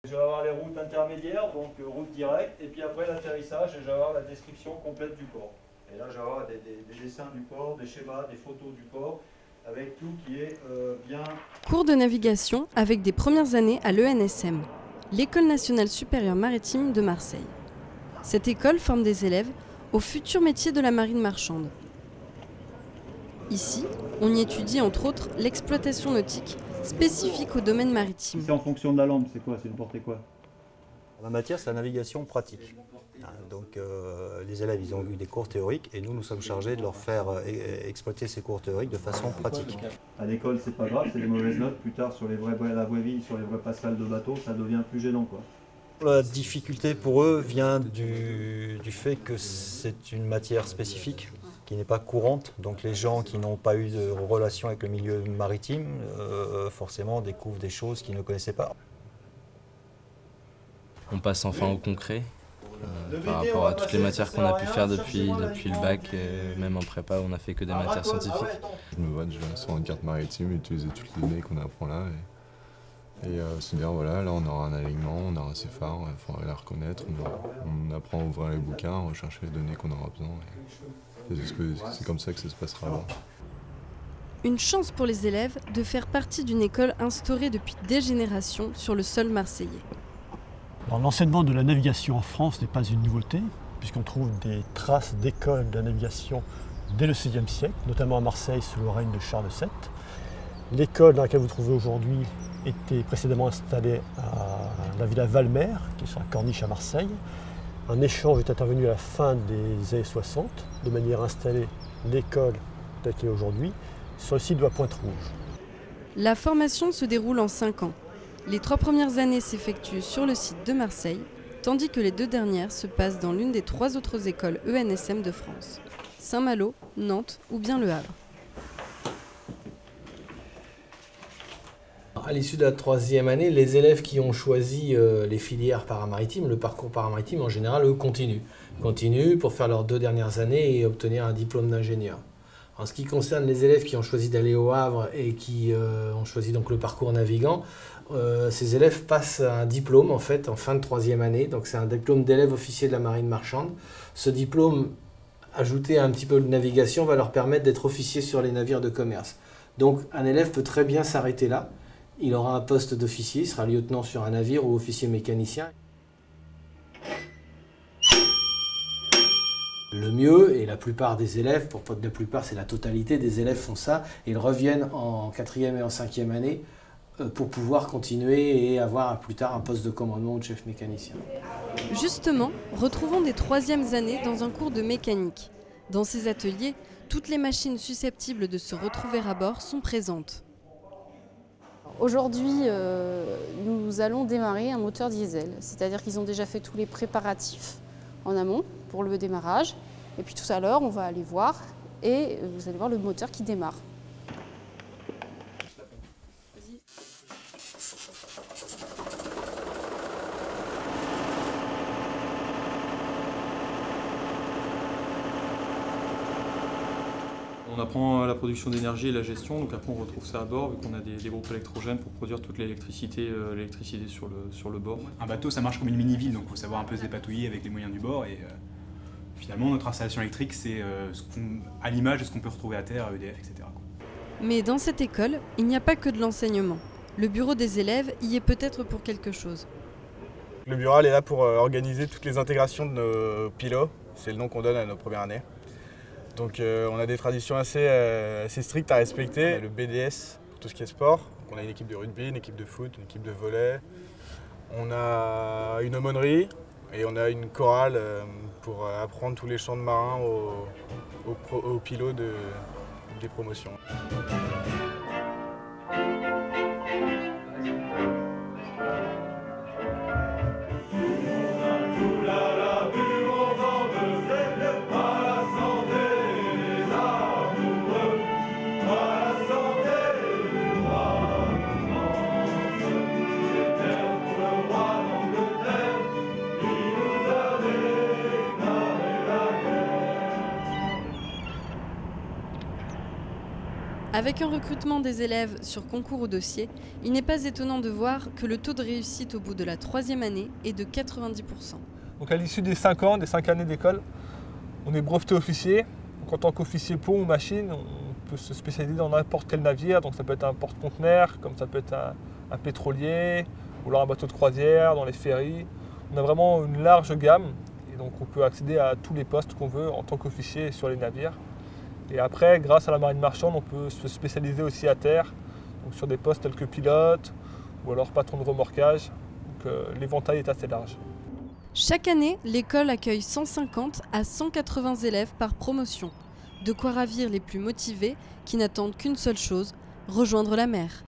Je vais avoir les routes intermédiaires, donc route directe, et puis après l'atterrissage, je vais avoir la description complète du port. Et là, je vais avoir des dessins du port, des schémas, des photos du port, avec tout qui est bien... Cours de navigation avec des premières années à l'ENSM, l'École nationale supérieure maritime de Marseille. Cette école forme des élèves au futur métier de la marine marchande. Ici, on y étudie entre autres l'exploitation nautique spécifique au domaine maritime. C'est en fonction de la lampe, c'est quoi? C'est porter quoi? La matière, c'est la navigation pratique. Donc les élèves, ils ont eu des cours théoriques et nous sommes chargés de leur faire exploiter ces cours théoriques de façon pratique. À l'école, c'est pas grave, c'est des mauvaises notes. Plus tard, sur la vraie vie, sur les vraies passerelles de bateau, ça devient plus gênant, quoi. La difficulté pour eux vient du fait que c'est une matière spécifique qui n'est pas courante. Donc les gens qui n'ont pas eu de relation avec le milieu maritime, forcément découvrent des choses qu'ils ne connaissaient pas. On passe enfin au concret par rapport à toutes les matières qu'on a pu faire depuis le bac, et même en prépa on n'a fait que des matières scientifiques. Je me vois déjà sur une carte maritime, utiliser toutes les données qu'on apprend là. Et se dire voilà, là on aura un alignement, on aura ces phares, il faudra les reconnaître, on apprend à ouvrir les bouquins, à rechercher les données qu'on aura besoin. C'est comme ça que ça se passera. Une chance pour les élèves de faire partie d'une école instaurée depuis des générations sur le sol marseillais. L'enseignement de la navigation en France n'est pas une nouveauté, puisqu'on trouve des traces d'écoles de la navigation dès le XVIe siècle, notamment à Marseille sous le règne de Charles VII. L'école dans laquelle vous trouvez aujourd'hui était précédemment installée à la villa Valmer, qui est sur la Corniche à Marseille. Un échange est intervenu à la fin des années 60, de manière à installer l'école telle qu'elle est aujourd'hui sur le site de la Pointe-Rouge. La formation se déroule en 5 ans. Les 3 premières années s'effectuent sur le site de Marseille, tandis que les 2 dernières se passent dans l'une des 3 autres écoles ENSM de France, Saint-Malo, Nantes ou bien Le Havre. À l'issue de la 3e année, les élèves qui ont choisi les filières paramaritimes, le parcours paramaritime en général, eux continuent pour faire leurs 2 dernières années et obtenir un diplôme d'ingénieur. En ce qui concerne les élèves qui ont choisi d'aller au Havre et qui ont choisi donc le parcours navigant, ces élèves passent un diplôme en fait en fin de 3e année, donc c'est un diplôme d'élève officier de la marine marchande. Ce diplôme, ajouté à un petit peu de navigation, va leur permettre d'être officier sur les navires de commerce. Donc un élève peut très bien s'arrêter là. Il aura un poste d'officier, il sera lieutenant sur un navire ou officier mécanicien. Le mieux, et la plupart des élèves, pour pas de la plupart, c'est la totalité des élèves font ça, ils reviennent en 4e et en 5e année pour pouvoir continuer et avoir plus tard un poste de commandement ou de chef mécanicien. Justement, retrouvons des 3e années dans un cours de mécanique. Dans ces ateliers, toutes les machines susceptibles de se retrouver à bord sont présentes. Aujourd'hui, nous allons démarrer un moteur diesel, c'est-à-dire qu'ils ont déjà fait tous les préparatifs en amont pour le démarrage. Et puis tout à l'heure, on va aller voir et vous allez voir le moteur qui démarre. On apprend la production d'énergie et la gestion, donc après on retrouve ça à bord, vu qu'on a des groupes électrogènes pour produire toute l'électricité sur le bord. Un bateau, ça marche comme une mini-ville, donc il faut savoir un peu se dépatouiller avec les moyens du bord. Et finalement, notre installation électrique, c'est à l'image de ce qu'on peut retrouver à terre, à EDF, etc. Mais dans cette école, il n'y a pas que de l'enseignement. Le bureau des élèves y est peut-être pour quelque chose. Le bureau est là pour organiser toutes les intégrations de nos pilotes, c'est le nom qu'on donne à nos premières années. Donc on a des traditions assez strictes à respecter. On a le BDS pour tout ce qui est sport. Donc, on a une équipe de rugby, une équipe de foot, une équipe de volley. On a une aumônerie et on a une chorale pour apprendre tous les chants de marins aux pilotes des promotions. À Avec un recrutement des élèves sur concours au dossier, il n'est pas étonnant de voir que le taux de réussite au bout de la 3e année est de 90%. Donc à l'issue des 5 ans, des 5 années d'école, on est breveté officier. Donc en tant qu'officier pont ou machine, on peut se spécialiser dans n'importe quel navire. Donc ça peut être un porte-conteneur, comme ça peut être un pétrolier, ou alors un bateau de croisière, dans les ferries. On a vraiment une large gamme et donc on peut accéder à tous les postes qu'on veut en tant qu'officier sur les navires. Et après, grâce à la marine marchande, on peut se spécialiser aussi à terre, donc sur des postes tels que pilote ou alors patron de remorquage. Donc l'éventail est assez large. Chaque année, l'école accueille 150 à 180 élèves par promotion. De quoi ravir les plus motivés qui n'attendent qu'une seule chose, rejoindre la mer.